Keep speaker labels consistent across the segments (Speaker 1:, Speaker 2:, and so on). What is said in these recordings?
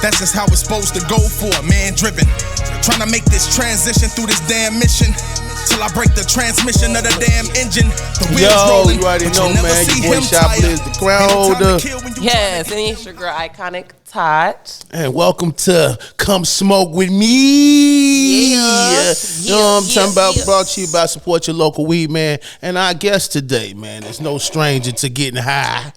Speaker 1: That's just how it's supposed to go for a man driven. Trying to make this transition through this damn mission. Till I break the transmission of the damn engine. The wheels rolling,
Speaker 2: you already know, man. Your boy Shop is the crown holder.
Speaker 3: Yes, and it's your girl, Iconic Todd.
Speaker 2: And welcome to Come Smoke With Me.
Speaker 3: Yeah.
Speaker 2: You know what I'm talking about? Brought to you by Support Your Local Weed Man. And our guest today, man, is no stranger to getting high.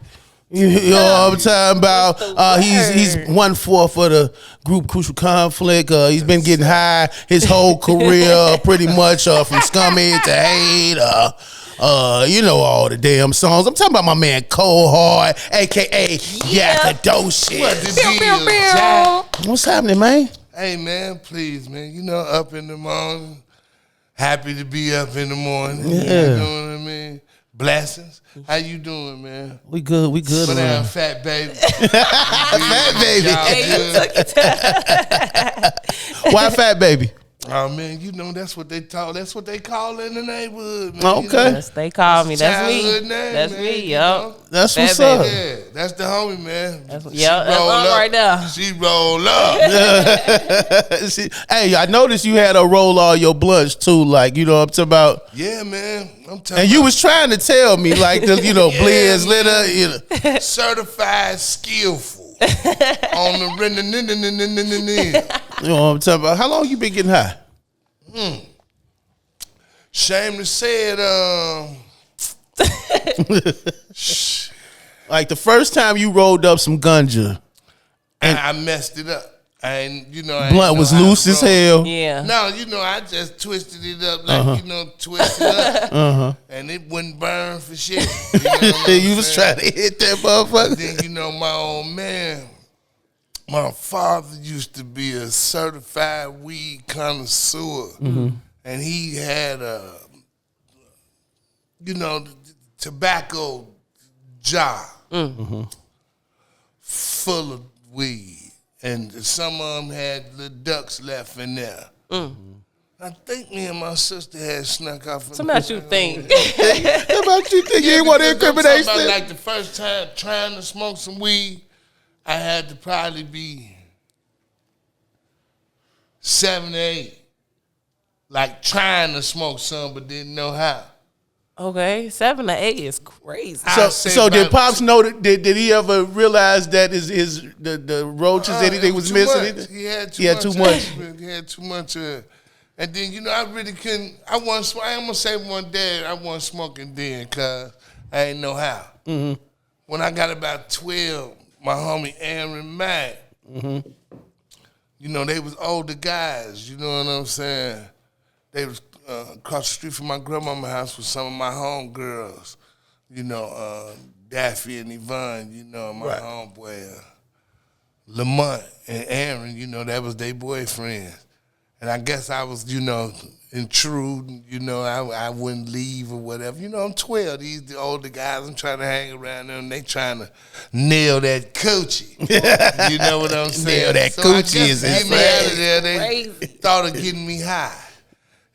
Speaker 2: You know what I'm talking about? He's 1/4 for the group Crucial Conflict. He's been getting high his whole career, pretty much from Scummy to Hate. You know all the damn songs. I'm talking about my man ColdHard, aka Yakadocious.
Speaker 4: What the deal, Jack?
Speaker 2: What's happening, man?
Speaker 4: Hey, man, please, man. You know, up in the morning. Happy to be up in the morning.
Speaker 2: Yeah.
Speaker 4: You know what I mean? Blessings. How you doing, man?
Speaker 2: We good.
Speaker 4: But I'm fat baby.
Speaker 2: Fat baby.
Speaker 4: Good.
Speaker 2: Why fat baby?
Speaker 4: Oh man, you know that's what they call in the neighborhood, man.
Speaker 2: Okay.
Speaker 4: You know,
Speaker 3: Yes, they call me. That's me.
Speaker 4: childhood name,
Speaker 3: That's
Speaker 4: man,
Speaker 3: me,
Speaker 4: you
Speaker 3: yup.
Speaker 4: know?
Speaker 2: That's
Speaker 3: Fat
Speaker 2: what's
Speaker 3: baby.
Speaker 2: up.
Speaker 4: Yeah, that's the homie, man.
Speaker 3: That's
Speaker 4: She
Speaker 3: on
Speaker 4: roll up.
Speaker 3: right now.
Speaker 4: She roll up.
Speaker 2: Hey, I noticed you had to roll all your blunts too, like, you know what I'm talking about?
Speaker 4: Yeah, man. I'm telling
Speaker 2: And you was trying to tell me, like, the, you know, Blizz, Litter, you know.
Speaker 4: certified skillful on the
Speaker 2: You know what I'm talking about? How long you been getting high?
Speaker 4: Shame to say it,
Speaker 2: Like the first time you rolled up some ganja,
Speaker 4: I messed it up. I
Speaker 2: blunt was loose as hell.
Speaker 3: Yeah.
Speaker 4: No, I just twisted it up like, twist it up. And it wouldn't burn for shit. You know what I'm
Speaker 2: You was
Speaker 4: saying?
Speaker 2: trying to hit that motherfucker.
Speaker 4: Then, my old man, my father used to be a certified weed connoisseur. And he had tobacco jar full of weed. And some of them had the ducks left in there. I think me and my sister had snuck off.
Speaker 3: So much you think.
Speaker 2: How about you think you ain't want to incriminate
Speaker 4: about
Speaker 2: them?
Speaker 4: like the first time trying to smoke some weed, I had to probably be 7 or 8. Like trying to smoke some but didn't know how.
Speaker 3: Okay, 7 to 8 is crazy.
Speaker 2: So did Pops know that, did he ever realize that the roaches, anything was missing?
Speaker 4: Much. He had too much. He had too much. And then, I really couldn't, I'm going to say one day I wasn't smoking then because I didn't know how. When I got about 12, my homie Aaron Mack, they was older guys, you know what I'm saying? They was across the street from my grandmama's house with some of my homegirls, Daffy and Yvonne, my homeboy, Lamont and Aaron, that was their boyfriends. And I guess I was, intruding, I wouldn't leave or whatever. I'm 12, the older guys, I'm trying to hang around them, they trying to nail that coochie. You know what I'm saying?
Speaker 2: Nail that
Speaker 4: so
Speaker 2: coochie is
Speaker 4: get me out of there, they
Speaker 3: crazy.
Speaker 4: thought of getting me high.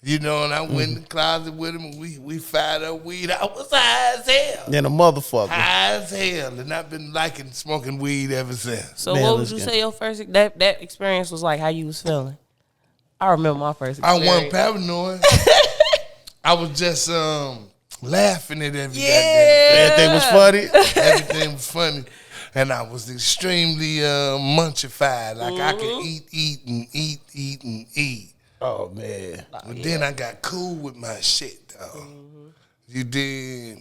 Speaker 4: And I went in the closet with him, and we fired up weed. I was high as hell.
Speaker 2: Then a motherfucker.
Speaker 4: High as hell. And I've been liking smoking weed ever since.
Speaker 3: So
Speaker 2: Man,
Speaker 3: what would you say your first, that experience was like, how you was feeling? I remember my first experience.
Speaker 4: I wasn't paranoid. I was just laughing at everything.
Speaker 2: Everything was funny.
Speaker 4: Everything was funny. And I was extremely munchified. Like I could eat.
Speaker 2: Oh, man.
Speaker 4: But then I got cool with my shit, though. You did.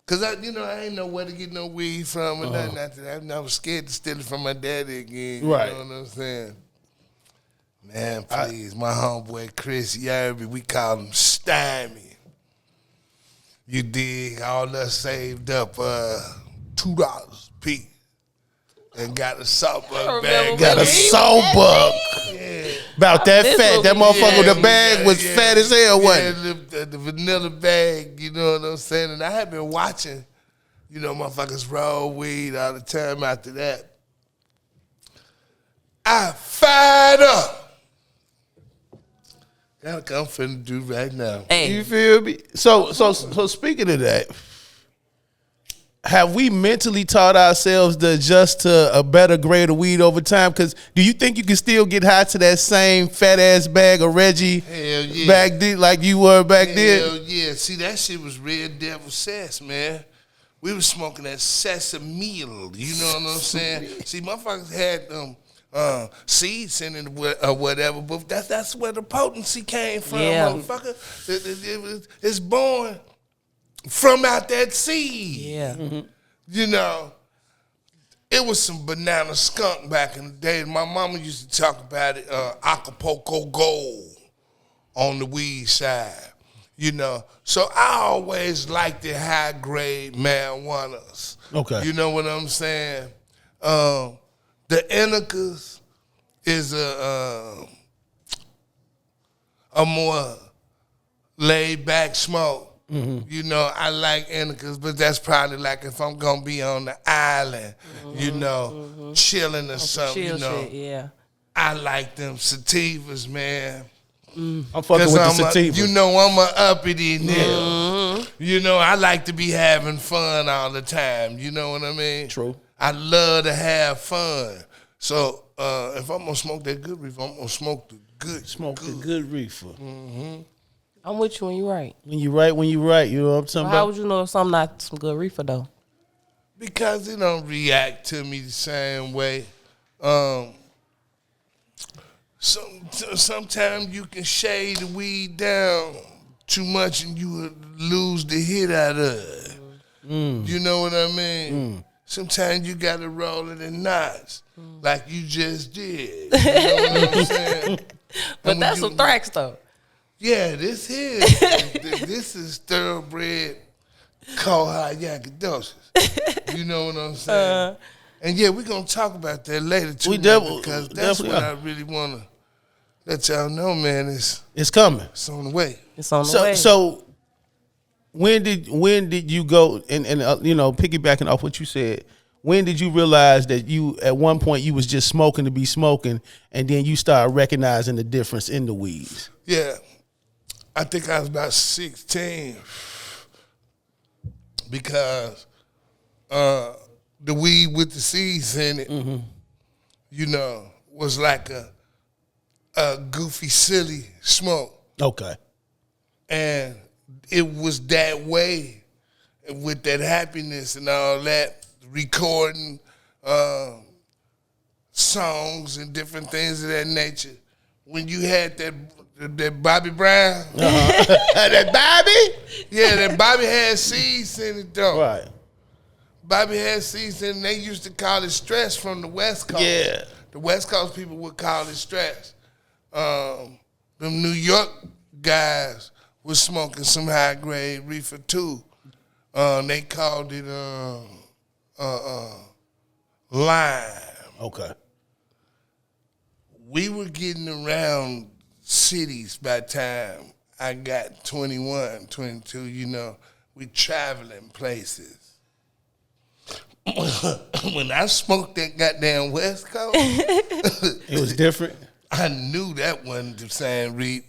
Speaker 4: Because, I ain't know where to get no weed from or nothing after that. I was scared to steal it from my daddy again.
Speaker 2: Right.
Speaker 4: You know what I'm saying? Man, please. My homeboy Chris Yerby, we call him Stymie. You dig? All us saved up $2 a piece. And got a sawbuck bag.
Speaker 2: Got a sawbuck. About that fat. That motherfucker, the bag was fat as hell, wasn't it?
Speaker 4: The vanilla bag, you know what I'm saying? And I had been watching, motherfuckers roll weed all the time after that. I fired up. That's what I'm finna do right now.
Speaker 3: Hey.
Speaker 2: You feel me? So speaking of that, have we mentally taught ourselves to adjust to a better grade of weed over time? Because do you think you can still get high to that same fat ass bag of Reggie back then, like you were back then?
Speaker 4: Hell yeah. See, that shit was Red Devil Cess, man. We was smoking that sesame meal. You know what I'm saying? See, motherfuckers had seeds in it or whatever, but that's where the potency came from, motherfucker. It's born from out that seed.
Speaker 3: Yeah.
Speaker 2: Mm-hmm.
Speaker 4: You know, it was some banana skunk back in the day. My mama used to talk about it, Acapulco Gold on the weed side. You know, so I always liked the high grade marijuanas.
Speaker 2: Okay.
Speaker 4: You know what I'm saying? The Indicas is a more laid back smoke. Mm-hmm. You know, I like Indicas, but that's probably like if I'm gonna be on the island, you know, chilling or something.
Speaker 3: Chill
Speaker 4: you know,
Speaker 3: shit, yeah.
Speaker 4: I like them sativas, man.
Speaker 2: I'm fucking with the sativa.
Speaker 4: You know, I'm a uppity nigga. You know, I like to be having fun all the time. You know what I mean?
Speaker 2: True.
Speaker 4: I love to have fun. So if I'm gonna smoke that good reefer, I'm gonna smoke the good.
Speaker 2: The good reefer.
Speaker 3: I'm with you when you right.
Speaker 2: When you right, you know what I'm talking
Speaker 3: Well,
Speaker 2: about?
Speaker 3: how would you know if something not some good reefer though?
Speaker 4: Because it don't react to me the same way. Sometimes you can shade the weed down too much and you would lose the hit out of it. You know what I mean? Sometimes you got to roll it in knots like you just did. You know what I'm saying?
Speaker 3: But that's some Thrax though.
Speaker 4: Yeah, this here, this is thoroughbred ColdHard Yakadocious. You know what I'm saying? And yeah, we're going to talk about that later too, because that's what I really want to let y'all know, man.
Speaker 2: It's coming.
Speaker 4: It's on the way.
Speaker 3: It's on the way.
Speaker 2: So when did you go and you know, piggybacking off what you said, when did you realize that you at one point you was just smoking to be smoking, and then you started recognizing the difference in the weeds?
Speaker 4: Yeah, I think I was about 16 because the weed with the seeds in it, you know, was like a goofy, silly smoke.
Speaker 2: Okay.
Speaker 4: And it was that way with that happiness and all that, recording songs and different things of that nature. When you had that Bobby Brown, that Bobby? Yeah, that Bobby had seeds in it though.
Speaker 2: Right.
Speaker 4: Bobby had seeds in it, and they used to call it stress from the West Coast.
Speaker 2: Yeah.
Speaker 4: The West Coast people would call it stress. Them New York guys was smoking some high grade reefer too. They called it lime.
Speaker 2: Okay.
Speaker 4: We were getting around cities by the time I got 21, 22, you know. We traveling places. When I smoked that goddamn West Coast,
Speaker 2: it was different.
Speaker 4: I knew that wasn't the same reed.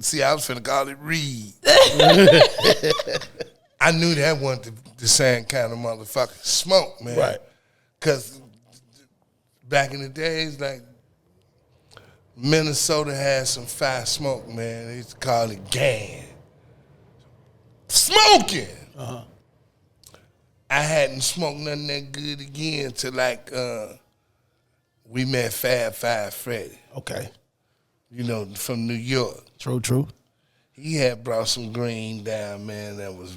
Speaker 4: See, I was finna call it reed. I knew that wasn't the same kind of motherfucking smoke, man.
Speaker 2: Right.
Speaker 4: Because back in the days, like, Minnesota had some fire smoke, man. They used to call it gang. Smoking! I hadn't smoked nothing that good again till like we met Fab Five Freddy.
Speaker 2: Okay.
Speaker 4: You know, from New York.
Speaker 2: True.
Speaker 4: He had brought some green down, man, that was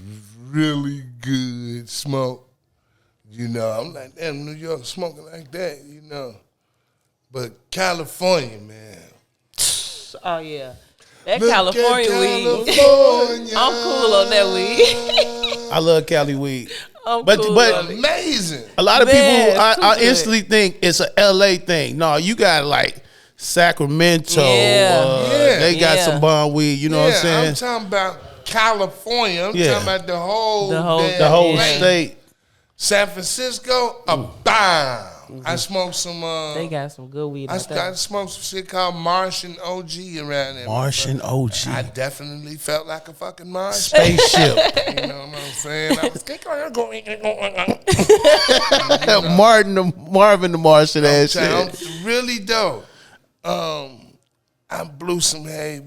Speaker 4: really good smoke. You know, I'm like, damn, New York smoking like that, you know. But California, man.
Speaker 3: Oh yeah. That
Speaker 4: Look
Speaker 3: California
Speaker 4: at
Speaker 3: weed.
Speaker 4: California.
Speaker 3: I'm cool on that weed.
Speaker 2: I love Cali weed.
Speaker 3: I'm
Speaker 2: But
Speaker 3: cool
Speaker 2: but
Speaker 3: on it.
Speaker 4: Amazing.
Speaker 2: a lot of
Speaker 3: Man,
Speaker 2: people,
Speaker 3: it's too
Speaker 2: I
Speaker 3: good.
Speaker 2: instantly think it's a LA thing. No, you got like Sacramento.
Speaker 3: Yeah.
Speaker 2: They got
Speaker 3: Yeah.
Speaker 2: some bomb weed. You know what I'm saying?
Speaker 4: I'm talking about California. I'm
Speaker 2: Yeah.
Speaker 4: talking about the whole
Speaker 3: The whole-
Speaker 4: damn
Speaker 2: The whole
Speaker 3: Yeah.
Speaker 2: state.
Speaker 4: San Francisco, a bomb. I smoked some.
Speaker 3: They got some good weed.
Speaker 4: I smoked some shit called Martian OG around there.
Speaker 2: Martian OG.
Speaker 4: I definitely felt like a fucking Martian.
Speaker 2: Spaceship.
Speaker 4: You know what I'm saying? I was
Speaker 2: Marvin the Martian ass shit.
Speaker 4: Really though. I blew some hay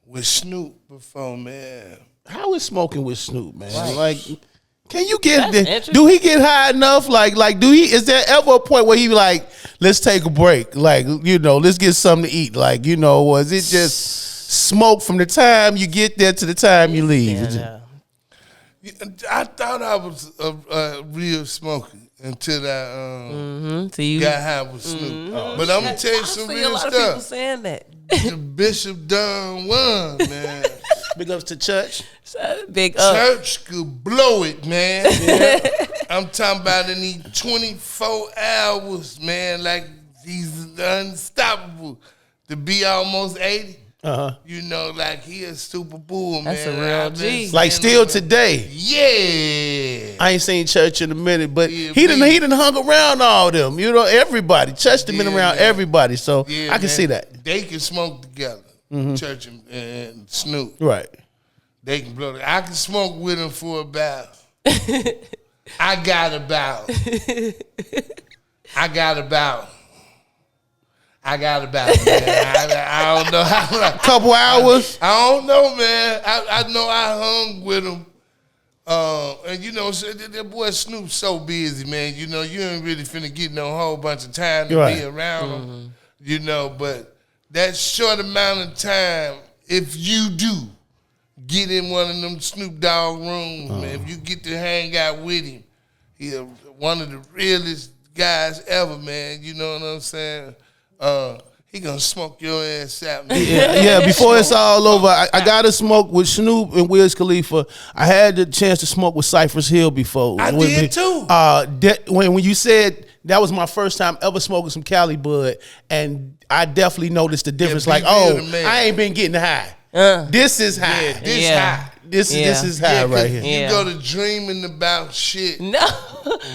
Speaker 4: with Snoop before, man.
Speaker 2: How is smoking with Snoop, man?
Speaker 3: Right.
Speaker 2: Like, can you get do he get high enough? Like is there ever a point where he be like, let's take a break? Like, let's get something to eat. Like, was it just smoke from the time you get there to the time you leave?
Speaker 3: Yeah.
Speaker 4: I thought I was a real smoker until I got high with Snoop. But I'm gonna tell you some real
Speaker 3: a lot of people
Speaker 4: stuff.
Speaker 3: saying that.
Speaker 4: The Bishop done won, man.
Speaker 2: Big ups to church.
Speaker 3: Big up.
Speaker 4: Church could blow it, man. I'm talking about in these 24 hours, man. Like he's unstoppable. To be almost 80. Like he a super bull, man.
Speaker 3: That's a real G.
Speaker 2: Like still today.
Speaker 4: Yeah.
Speaker 2: I ain't seen Church in a minute, but he done hung around all them. Everybody. Church done been around everybody, so I can see that.
Speaker 4: They can smoke together. Church and Snoop.
Speaker 2: Right.
Speaker 4: They can blow it. I can smoke with them for about. I got about, man. I don't know how.
Speaker 2: Couple hours.
Speaker 4: I don't know, man. I know I hung with him. And that boy Snoop's so busy, man. You ain't really finna get no whole bunch of time to be around him. But that short amount of time, if you do get in one of them Snoop Dogg rooms, man, if you get to hang out with him, he's one of the realest guys ever, man. You know what I'm saying? He gonna smoke your ass out, man.
Speaker 2: Yeah, before it's all over, I gotta smoke with Snoop and Wiz Khalifa. I had the chance to smoke with Cypress Hill before.
Speaker 4: I did too.
Speaker 2: When you said that was my first time ever smoking some Cali bud, and I definitely noticed the difference.
Speaker 4: Yeah,
Speaker 2: I ain't been getting high. This is high.
Speaker 4: Yeah, this high.
Speaker 2: This is high right here.
Speaker 4: You go to dreaming about shit.
Speaker 3: No.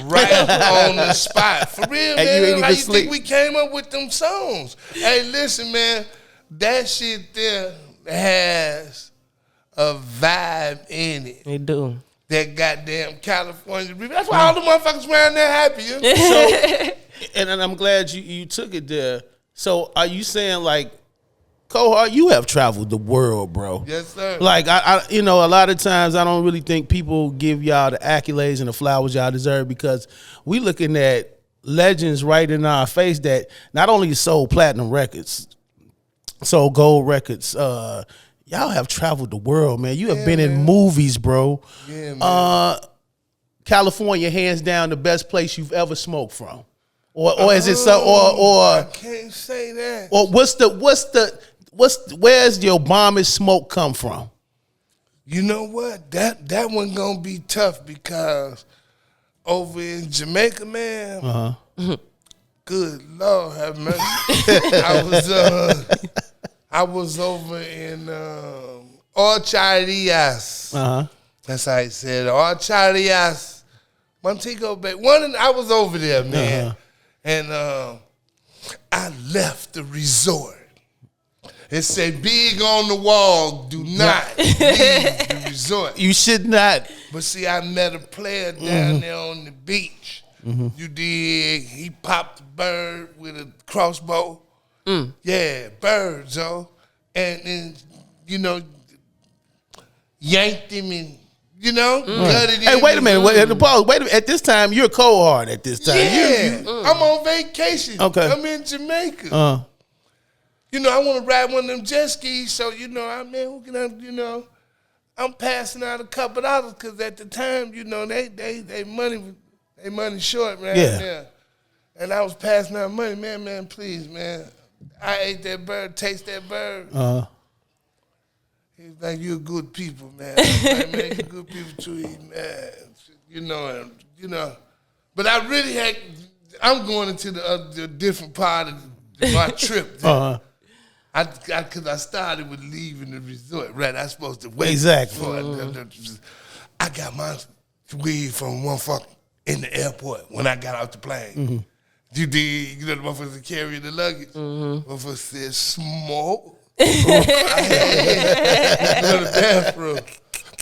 Speaker 4: Right on the spot. For real,
Speaker 2: And
Speaker 4: man.
Speaker 2: you ain't
Speaker 4: How
Speaker 2: even
Speaker 4: you
Speaker 2: sleep.
Speaker 4: think we came up with them songs? Hey, listen, man. That shit there has a vibe in it.
Speaker 3: They do.
Speaker 4: That goddamn California. That's why all the motherfuckers around there happy.
Speaker 2: And I'm glad you took it there. So are you saying like, ColdHard, you have traveled the world, bro.
Speaker 4: Yes, sir.
Speaker 2: Like a lot of times I don't really think people give y'all the accolades and the flowers y'all deserve because we looking at legends right in our face that not only sold platinum records, sold gold records. Y'all have traveled the world, man. You have been in movies, bro.
Speaker 4: Yeah, man.
Speaker 2: California, hands down, the best place you've ever smoked from, or is it so? Or
Speaker 4: I can't say that.
Speaker 2: Or where's your bombest smoke come from?
Speaker 4: You know what? That one gonna be tough because over in Jamaica, man. Good Lord have mercy. I was over in Orcharias. That's how I said it. Orcharias. Montego Bay. I was over there, man. And I left the resort. It said big on the wall, do not leave the resort.
Speaker 2: You should not.
Speaker 4: But see, I met a player down there on the beach. You dig? He popped a bird with a crossbow. Yeah, birds, oh. And yanked him and, gutted him.
Speaker 2: Hey, wait a minute. Wait a minute. At this time, you're ColdHard at this time.
Speaker 4: Yeah. I'm on vacation.
Speaker 2: Okay.
Speaker 4: I'm in Jamaica. I want to ride one of them jet skis, so, I'm passing out a couple dollars because at the time, they money short right there. And I was passing out money. Man, please, man. I ate that bird, taste that bird. He was like, you're good people, man. Like, man, you're good people to eat, man. But I really I'm going into the different part of my trip. Because I started with leaving the resort, right? I was supposed to wait.
Speaker 2: Exactly.
Speaker 4: I got my weed from one fuck in the airport when I got off the plane.
Speaker 2: Mm-hmm.
Speaker 4: You dig? You know the motherfuckers that carry the luggage. Motherfuckers said smoke. Go to the bathroom.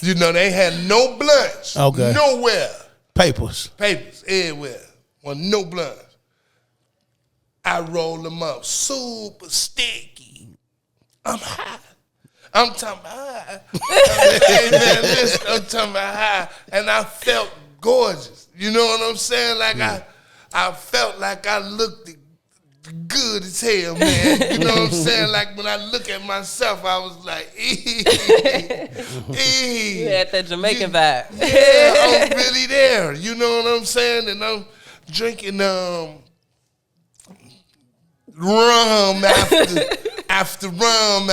Speaker 4: You know they had no blunts.
Speaker 2: Okay.
Speaker 4: Nowhere.
Speaker 2: Papers
Speaker 4: everywhere. Well, no blunts. I roll them up, super sticky. I'm high. I'm talking about high. Hey, man, listen, I'm talking about high. And I felt gorgeous. You know what I'm saying? Like I felt like I looked good as hell, man. You know what I'm saying? Like when I look at myself, I was like,
Speaker 3: You had that Jamaican vibe.
Speaker 4: Yeah, I'm really there. You know what I'm saying? And I'm drinking rum after rum.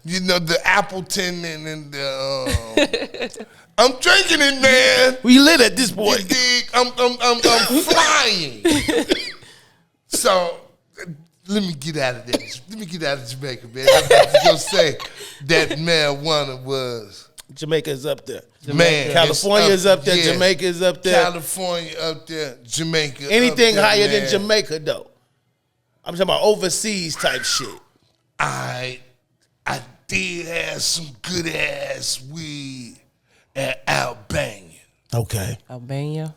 Speaker 4: You know, the Appleton and the I'm drinking it, man.
Speaker 2: We lit at this point.
Speaker 4: You dig? I'm flying. So let me get out of this. Let me get out of Jamaica, man. I was gonna say that marijuana was
Speaker 2: Jamaica's up there.
Speaker 4: Man,
Speaker 2: California's up there.
Speaker 4: yeah.
Speaker 2: Jamaica's up there.
Speaker 4: California up there. Jamaica.
Speaker 2: Anything
Speaker 4: up there,
Speaker 2: higher
Speaker 4: man.
Speaker 2: than Jamaica, though. I'm talking about overseas type shit.
Speaker 4: I did have some good ass weed at Albania.
Speaker 2: Okay.
Speaker 3: Albania.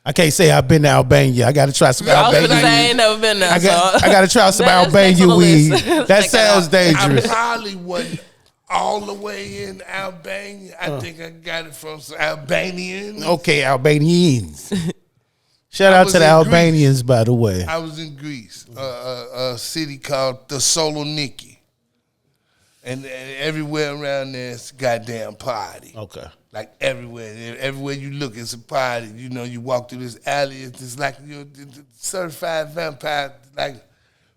Speaker 2: I can't say I've been to Albania. I got to try some
Speaker 3: I was
Speaker 2: Albania
Speaker 3: gonna say I
Speaker 2: weed.
Speaker 3: ain't never been there.
Speaker 2: I got to try some
Speaker 3: That's next
Speaker 2: Albania
Speaker 3: on the
Speaker 2: weed.
Speaker 3: list.
Speaker 2: That
Speaker 3: Check it
Speaker 2: sounds
Speaker 3: out.
Speaker 2: dangerous.
Speaker 4: I probably wasn't all the way in Albania. I think I got it from some Albanians.
Speaker 2: Okay, Albanians. Shout
Speaker 4: I
Speaker 2: out
Speaker 4: was
Speaker 2: to the
Speaker 4: in
Speaker 2: Albanians, by the way.
Speaker 4: I was in Greece, a city called Thessaloniki. And everywhere around there is a goddamn party.
Speaker 2: Okay.
Speaker 4: Like everywhere. Everywhere you look, it's a party. You know, you walk through this alley, it's like you're the certified vampire, like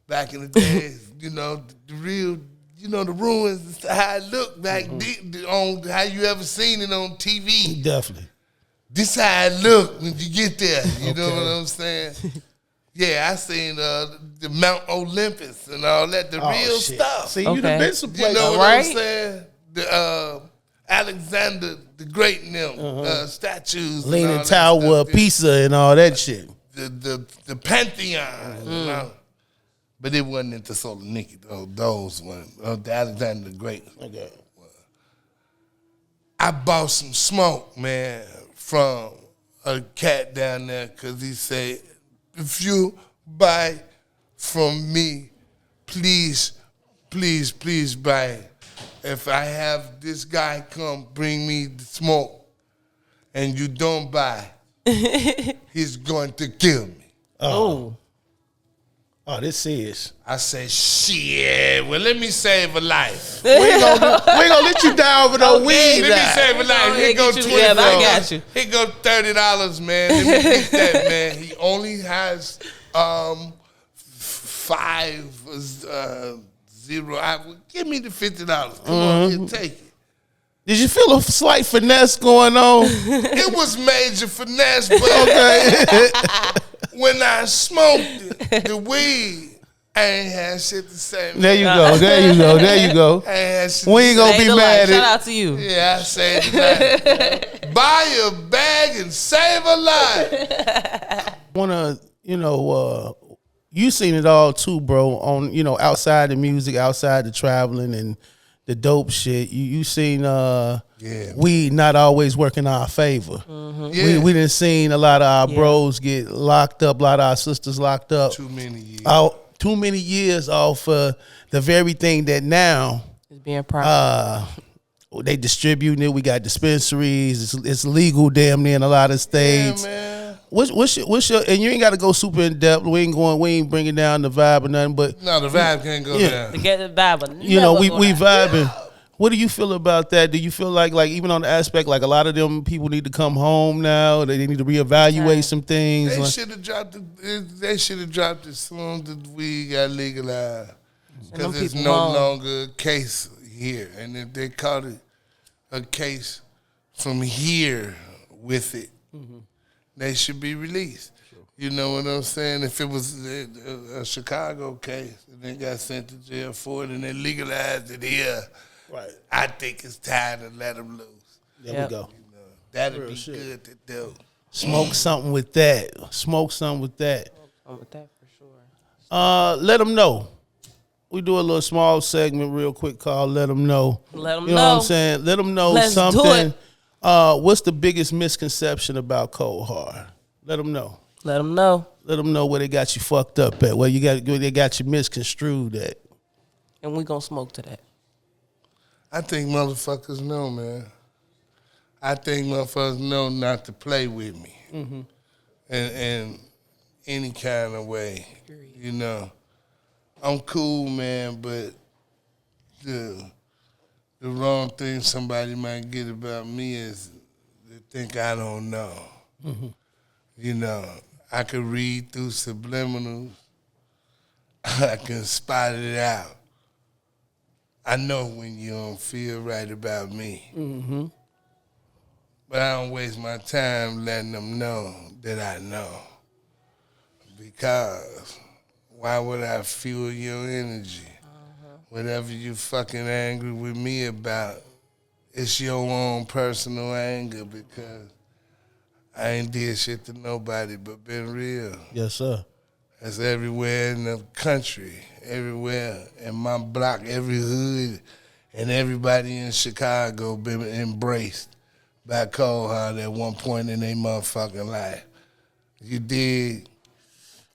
Speaker 4: back in the days, you know, the real, you know, the ruins, how it looked back on how you ever seen it on TV.
Speaker 2: Definitely.
Speaker 4: This how it look when you get there. You know what I'm saying? Yeah, I seen the Mount Olympus and all that, the real
Speaker 2: shit.
Speaker 4: stuff.
Speaker 2: See,
Speaker 3: Okay.
Speaker 2: you done been some
Speaker 4: You
Speaker 2: places.
Speaker 4: know what
Speaker 3: Right.
Speaker 4: I'm saying? The Alexander the Great and them statues, and all
Speaker 2: Leaning
Speaker 4: that
Speaker 2: Tower
Speaker 4: stuff.
Speaker 2: of Pisa and all that shit.
Speaker 4: The Pantheon, you know? But it wasn't in Thessaloniki. Those ones, the Alexander the Great.
Speaker 2: Okay.
Speaker 4: I bought some smoke, man, from a cat down there because he said, if you buy from me, please, please, please buy it. If I have this guy come bring me the smoke and you don't buy, he's going to kill me.
Speaker 3: Oh.
Speaker 2: Oh, this is.
Speaker 4: I say, shit, well, let me save a life.
Speaker 2: We ain't gonna let you down with no weed.
Speaker 4: Let me save a life. Here go
Speaker 3: Get you together. I got you.
Speaker 4: Here go $30, man. Let me get that, man. He only has 50. Give me the $50. Come on, here, take it.
Speaker 2: Did you feel a slight finesse going on?
Speaker 4: It was major finesse, but okay. When I smoked the weed, I ain't had shit to say. Man.
Speaker 2: There you go. There you go. There you go.
Speaker 4: I ain't had shit
Speaker 2: We ain't gonna
Speaker 3: Save
Speaker 2: be
Speaker 3: the
Speaker 2: mad
Speaker 3: life. Shout
Speaker 2: at.
Speaker 3: out to you.
Speaker 4: Yeah, I say it. Buy a bag and save a life.
Speaker 2: Wanna, you seen it all too, bro. On outside the music, outside the traveling and the dope shit. You seen weed not always work in our favor.
Speaker 4: Yeah.
Speaker 2: We done seen a lot of our bros get locked up, a lot of our sisters locked up.
Speaker 4: Too many years.
Speaker 2: Too many years off the very thing that now
Speaker 3: It's being proper.
Speaker 2: they distributing it. We got dispensaries. It's legal damn near in a lot of states.
Speaker 4: Yeah, man.
Speaker 2: What's your and you ain't got to go super in depth. We ain't bringing down the vibe or nothing. But
Speaker 4: No, the vibe can't go down.
Speaker 3: To get the Bible.
Speaker 2: we vibing. What do you feel about that? Do you feel like even on the aspect like a lot of them people need to come home now? They need to reevaluate some things.
Speaker 4: They
Speaker 2: Like,
Speaker 4: should have dropped it. They should have dropped it as soon as we got legalized, because there's
Speaker 3: people
Speaker 4: no
Speaker 3: home.
Speaker 4: longer a case here. And if they caught it a case from here with it, they should be released. You know what I'm saying? If it was a Chicago case and they got sent to jail for it and they legalized it here,
Speaker 2: right.
Speaker 4: I think it's time to let them loose.
Speaker 2: There
Speaker 3: Yep.
Speaker 2: we go.
Speaker 4: That'd be good to do.
Speaker 2: Smoke something with that. Smoke something with that.
Speaker 3: With that for sure.
Speaker 2: Let them know. We do a little small segment real quick called Let Them Know.
Speaker 3: Let them
Speaker 2: You know what I'm saying? Let them know
Speaker 3: Let's do
Speaker 2: something.
Speaker 3: it.
Speaker 2: What's the biggest misconception about ColdHard? Let them know.
Speaker 3: Let them know.
Speaker 2: Let them know where they got you fucked up at, where they got you misconstrued at.
Speaker 3: And we gonna smoke to that.
Speaker 4: I think motherfuckers know, man. I think motherfuckers know not to play with me. Mm-hmm. And any kind of way. You know. I'm cool, man, but the wrong thing somebody might get about me is they think I don't know. Mm-hmm. You know, I could read through subliminals. I can spot it out. I know when you don't feel right about me. Mm-hmm. But I don't waste my time letting them know that I know. Because why would I fuel your energy? Whatever you fucking angry with me about, it's your own personal anger because I ain't did shit to nobody but been real.
Speaker 2: Yes, sir.
Speaker 4: That's everywhere in the country, everywhere in my block, every hood, and everybody in Chicago been embraced by ColdHard at one point in their motherfucking life. You dig?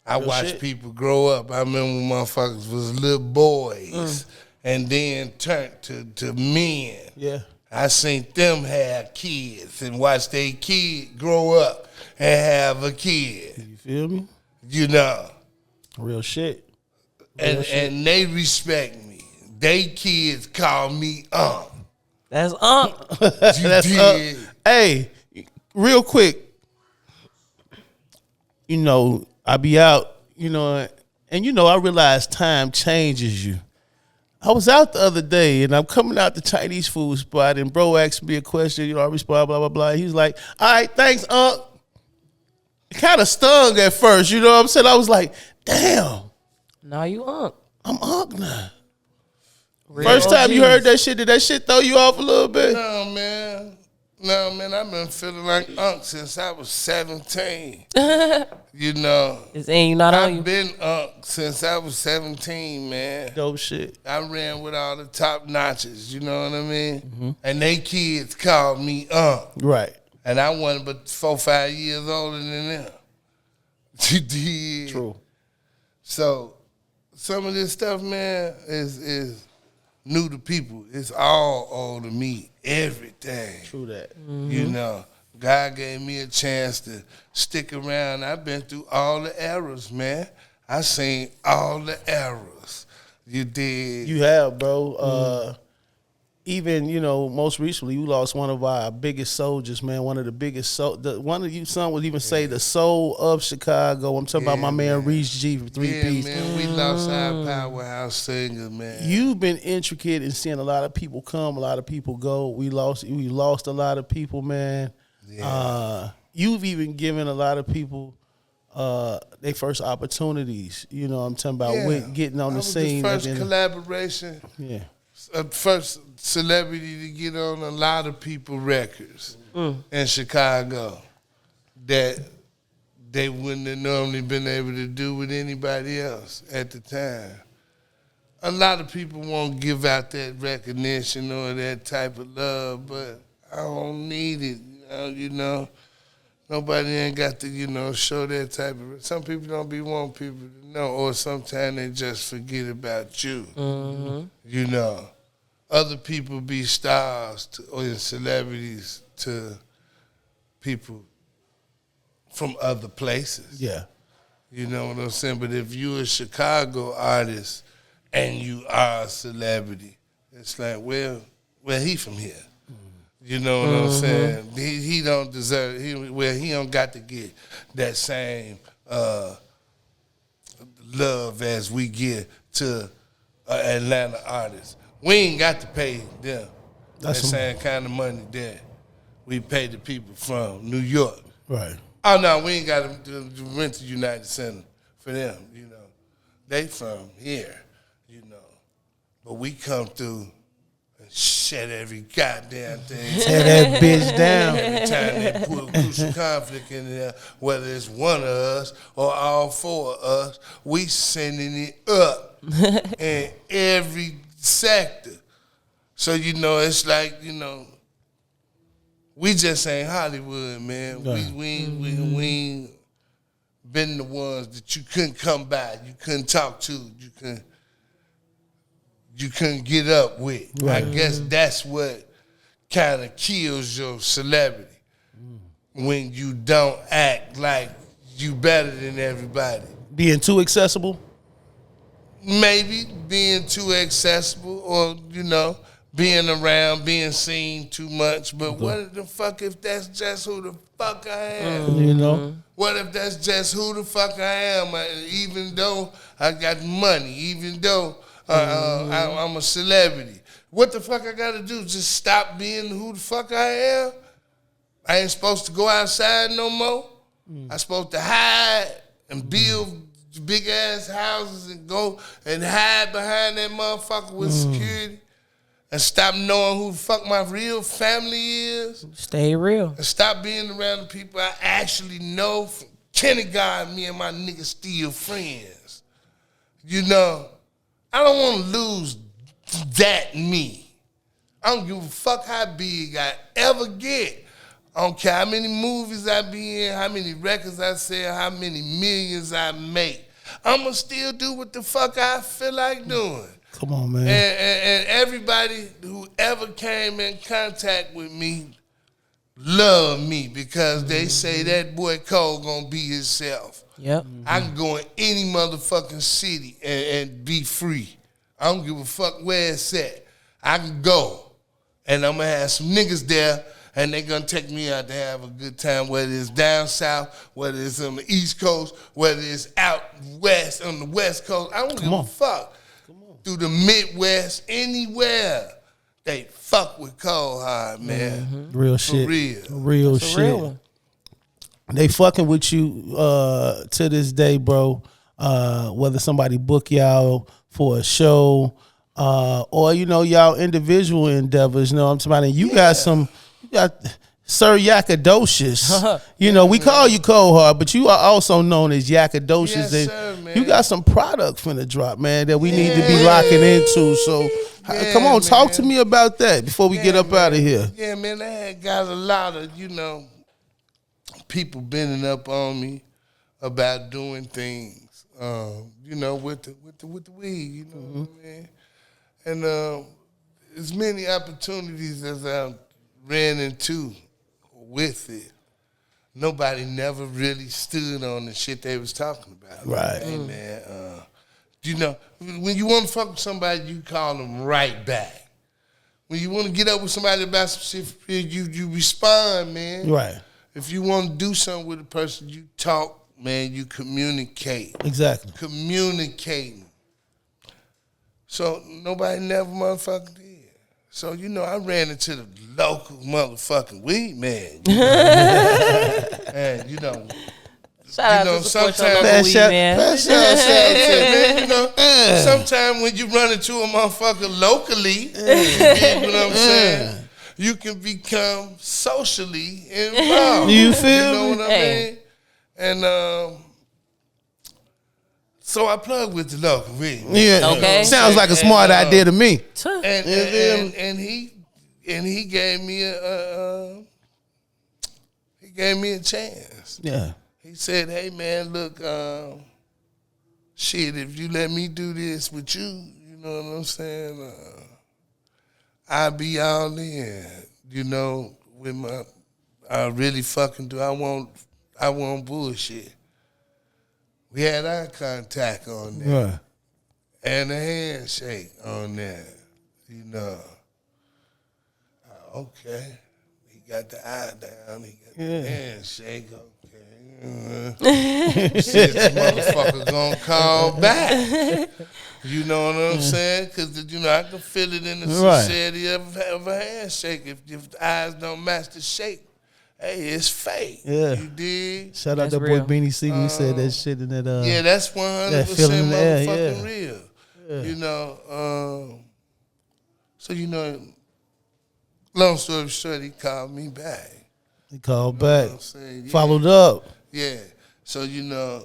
Speaker 4: I watched people grow up. I remember when motherfuckers was little boys and then turned to men.
Speaker 2: Yeah.
Speaker 4: I seen them have kids and watch their kid grow up and have a kid.
Speaker 2: You feel me?
Speaker 4: You know.
Speaker 2: Real shit.
Speaker 4: And they respect me. They kids call me
Speaker 3: That's
Speaker 4: You did.
Speaker 2: Hey, real quick. You know, I be out, you know, and you know, I realize time changes you. I was out the other day and I'm coming out the Chinese food spot and bro asked me a question, you know, I respond, blah, blah, blah. He's like, all right, thanks, Unc. It kind of stung at first, you know what I'm saying? I was like, damn.
Speaker 3: Now you Unc.
Speaker 2: I'm Unc now.
Speaker 3: Real
Speaker 2: First time you
Speaker 3: OGs.
Speaker 2: heard that shit, did that shit throw you off a little bit?
Speaker 4: No, man, I've been feeling like Unc since I was 17. You know.
Speaker 3: It's in you, not on you.
Speaker 4: I've been Unc since I was 17, man.
Speaker 2: Dope shit.
Speaker 4: I ran with all the top notches, you know what I mean? Mm-hmm. And they kids called me Unc.
Speaker 2: Right.
Speaker 4: And I wasn't but 4 or 5 years older than them. You did.
Speaker 2: True.
Speaker 4: So some of this stuff, man, is new to people. It's all old to me. Everything.
Speaker 2: True that.
Speaker 3: Mm-hmm.
Speaker 4: You know, God gave me a chance to stick around. I've been through all the eras, man. I seen all the eras. You did.
Speaker 2: You have, bro. Even, you know, most recently, you lost one of our biggest soldiers, man. One of the biggest one of you, some would even say the soul of Chicago. I'm talking about my man Reese G from 3 Piece.
Speaker 4: Man, we lost our powerhouse singer, man.
Speaker 2: You've been intricate in seeing a lot of people come, a lot of people go. We lost a lot of people, man. Yeah. You've even given a lot of people their first opportunities. You know what I'm talking about, with getting on the scene.
Speaker 4: The first collaboration.
Speaker 2: Yeah.
Speaker 4: First celebrity to get on a lot of people records in Chicago that they wouldn't have normally been able to do with anybody else at the time. A lot of people won't give out that recognition or that type of love, but I don't need it, you know. Nobody ain't got to, you know, show that type of. Some people don't be wanting people to know, or sometimes they just forget about you. Mm-hmm. You know, other people be stars or celebrities to people from other places.
Speaker 2: Yeah,
Speaker 4: you know what I'm saying. But if you a Chicago artist and you are a celebrity, it's like, well, he from here. You know what I'm saying? He don't deserve. He don't got to get that same love as we give to Atlanta artists. We ain't got to pay them that same kind of money that we pay the people from New York.
Speaker 2: Right.
Speaker 4: Oh no, we ain't got to rent the United Center for them. You know, they from here. You know, but we come through and shut every goddamn thing.
Speaker 2: Tear that bitch down.
Speaker 4: Every time they put crucial conflict in there, whether it's one of us or all four of us, we sending it up in every sector. So, it's like, we just ain't Hollywood, man.
Speaker 2: Right.
Speaker 4: We ain't been the ones that you couldn't come by, you couldn't talk to, you couldn't get up with. Right. I guess that's what kind of kills your celebrity, when you don't act like you better than everybody.
Speaker 2: Being too accessible?
Speaker 4: Maybe being too accessible, or, being around, being seen too much. But what the fuck if that's just who the fuck I am? What if that's just who the fuck I am? Even though I got money, even though I'm a celebrity. What the fuck I gotta do? Just stop being who the fuck I am? I ain't supposed to go outside no more? I'm supposed to hide and build big ass houses and go and hide behind that motherfucker with security? And stop knowing who the fuck my real family is? Stay real. And stop being around the people I actually know. From kindergarten, me and my niggas still friends. I don't want to lose that me. I don't give a fuck how big I ever get. I don't care how many movies I be in, how many records I sell, how many millions I make. I'ma still do what the fuck I feel like doing.
Speaker 2: Come on, man.
Speaker 4: And everybody who ever came in contact with me love me because they say that boy Cole gonna be himself. Yep. I can go in any motherfucking city and be free. I don't give a fuck where it's at. I can go, and I'm gonna have some niggas there, and they gonna take me out to have a good time, whether it's down south, whether it's on the East Coast, whether it's out west on the West Coast. I don't give a fuck. Through the Midwest, anywhere, they fuck with ColdHard, man.
Speaker 2: Real shit. Real shit. They fucking with you to this day, bro. Whether somebody book y'all for a show or, y'all individual endeavors. I'm talking about, you got Sir Yakadocious. We call you ColdHard, but you are also known as Yakadocious.
Speaker 4: Yes, sir, man.
Speaker 2: You got some product finna drop, man, that we need to be locking into. So come on, talk to me about that before we get up out of here.
Speaker 4: Yeah, man, I had got a lot of, people bending up on me about doing things, with the weed, what I mean? And as many opportunities as I ran into with it, nobody never really stood on the shit they was talking about.
Speaker 2: Right.
Speaker 4: Hey, man, when you want to fuck with somebody, you call them right back. When you want to get up with somebody about some shit, you respond, man.
Speaker 2: Right.
Speaker 4: If you want to do something with a person, you talk, man, you communicate.
Speaker 2: Exactly.
Speaker 4: Communicating. So nobody never motherfucking did. So, I ran into the local motherfucking weed man. And,
Speaker 3: shout out to support your local weed man.
Speaker 4: Sometimes when you run into a motherfucker locally, you get what I'm saying? You can become socially involved.
Speaker 2: You feel me?
Speaker 4: You know what I mean? And so I plugged with the local weed.
Speaker 2: Yeah, okay. Sounds like a smart idea to me.
Speaker 4: And he gave me a chance.
Speaker 2: Yeah.
Speaker 4: He said, "Hey man, look, shit, if you let me do this with you, you know what I'm saying? I'll be all in. With my, I really fucking do. I want bullshit." We had eye contact on there. Right. And a handshake on there. Okay. He got the eye down. He got the handshake. Okay. Shit, this motherfucker gonna call back. You know what I'm saying? Because, I can feel it in the sincerity of a handshake. If the eyes don't match the shape, hey, it's fake. Yeah. You dig?
Speaker 2: Shout out to boy Beanie C. We said that shit in that.
Speaker 4: Yeah, that's 100% motherfucking real. Yeah. So, long story short, he called me back.
Speaker 2: He called back.
Speaker 4: What I'm saying? Yeah.
Speaker 2: Followed up.
Speaker 4: Yeah. So, you know,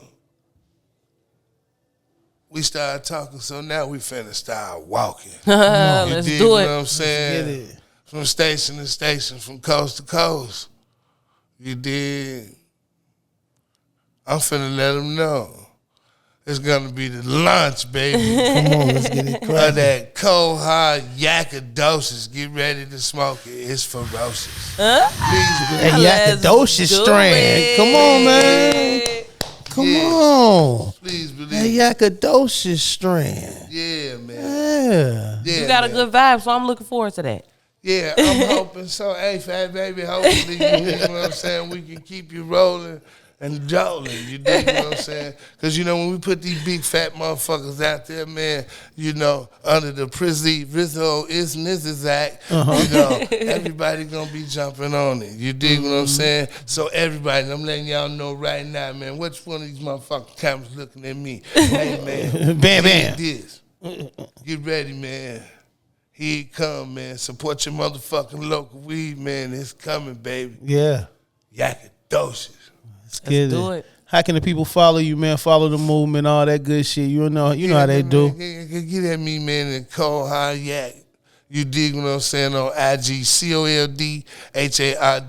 Speaker 4: we started talking, so now we finna start walking.
Speaker 3: Let's
Speaker 4: dig
Speaker 3: do
Speaker 4: what
Speaker 3: it.
Speaker 4: I'm saying?
Speaker 2: Get it.
Speaker 4: From station to station, from coast to coast. You dig? I'm finna let them know. It's gonna be the lunch, baby.
Speaker 2: Come on, let's get it
Speaker 4: Of
Speaker 2: cracking.
Speaker 4: that ColdHard Yakadocious. Get ready to smoke it. It's ferocious.
Speaker 2: That
Speaker 3: Let's
Speaker 2: Yakadocious
Speaker 3: do
Speaker 2: strand.
Speaker 3: it.
Speaker 2: Come on, man. Come on.
Speaker 4: Please
Speaker 2: That
Speaker 4: believe.
Speaker 2: Yakadocious strand.
Speaker 4: Yeah, man.
Speaker 2: Yeah.
Speaker 4: Yeah,
Speaker 3: You got a
Speaker 4: man.
Speaker 3: good vibe, so I'm looking forward to that.
Speaker 4: Yeah, I'm hoping so. Hey, fat baby, hopefully, you know what I'm saying, we can keep you rolling and jolling. You dig what I'm saying? Because, you know, when we put these big fat motherfuckers out there, man, you know, under the Rizzo Isness Act, you know, everybody going to be jumping on it. You dig what I'm saying? So everybody, I'm letting y'all know right now, man, which one of these motherfucking cameras looking at me? Hey, man.
Speaker 2: Bam, bam.
Speaker 4: This. Get ready, man. Here it come, man. Support your motherfucking local weed, man. It's coming, baby.
Speaker 2: Yeah.
Speaker 4: Yakadocious.
Speaker 2: Let's get
Speaker 3: do
Speaker 2: it.
Speaker 3: it.
Speaker 2: How can the people follow you, man? Follow the movement, all that good shit. You know how they do.
Speaker 4: Get at me, man, in ColdHard Yak. You dig what I'm saying on IG,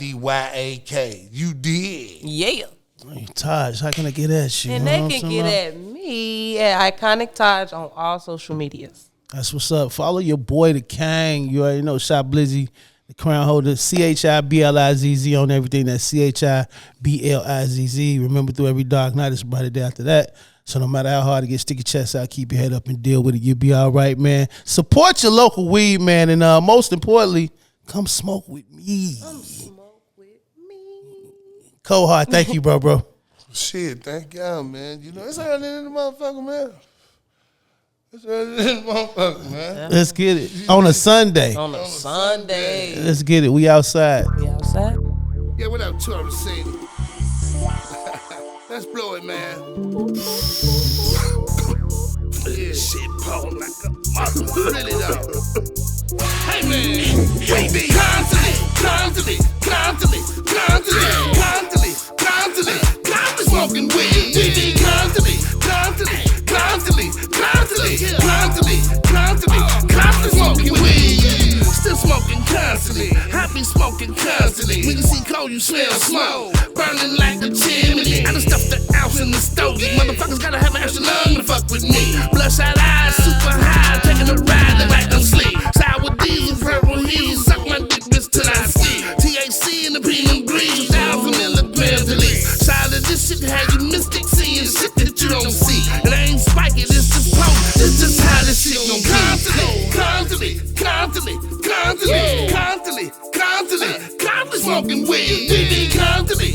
Speaker 4: ColdHardYak. You dig.
Speaker 3: Yeah.
Speaker 2: Hey, Taj, how can I get at you?
Speaker 3: And
Speaker 2: You know
Speaker 3: they
Speaker 2: what
Speaker 3: can
Speaker 2: I'm
Speaker 3: get
Speaker 2: saying?
Speaker 3: at me at Iconic Taj on all social medias.
Speaker 2: That's what's up. Follow your boy, the Kang. You already know, Shop Blizzy, the crown holder, CHIBLIZZ on everything. That's CHIBLIZZ. Remember, through every dark night, it's a brighter day after that. So no matter how hard it gets, stick your chest out, keep your head up, and deal with it. You'll be all right, man. Support your local weed, man. And most importantly, come smoke with me. ColdHard, thank you, bro.
Speaker 4: Shit, thank y'all, man. You know, it's early in the motherfucker, man. It's early in the motherfucker, man.
Speaker 2: Let's get it. On a Sunday.
Speaker 3: On a Sunday.
Speaker 2: Let's get it. We outside.
Speaker 3: We outside.
Speaker 4: Yeah, what up, Taurus City? Let's blow it, man. Yeah, shit, Paul, like a mother. Really, though. Hey, man. We be constantly smoking weed. We be constantly smoking weed. Still smoking constantly. I be smoking constantly. When you see cold, you smell smoke. Burning like a chimney. I done stuffed the ounce in the stogie. Motherfuckers gotta have an extra lung to fuck with me. Bloodshot eyes, super high, taking a ride, look like I'm sleep. Sour diesel, purple heels, suck my dick bitch till I see. THC in the premium green, 1,000 milligrams at least. Solid, this shit had you mystic seeing shit that you don't see. And I ain't spiking, it's just poke. It's just how this shit gon' be. Constantly smoking weed. We be constantly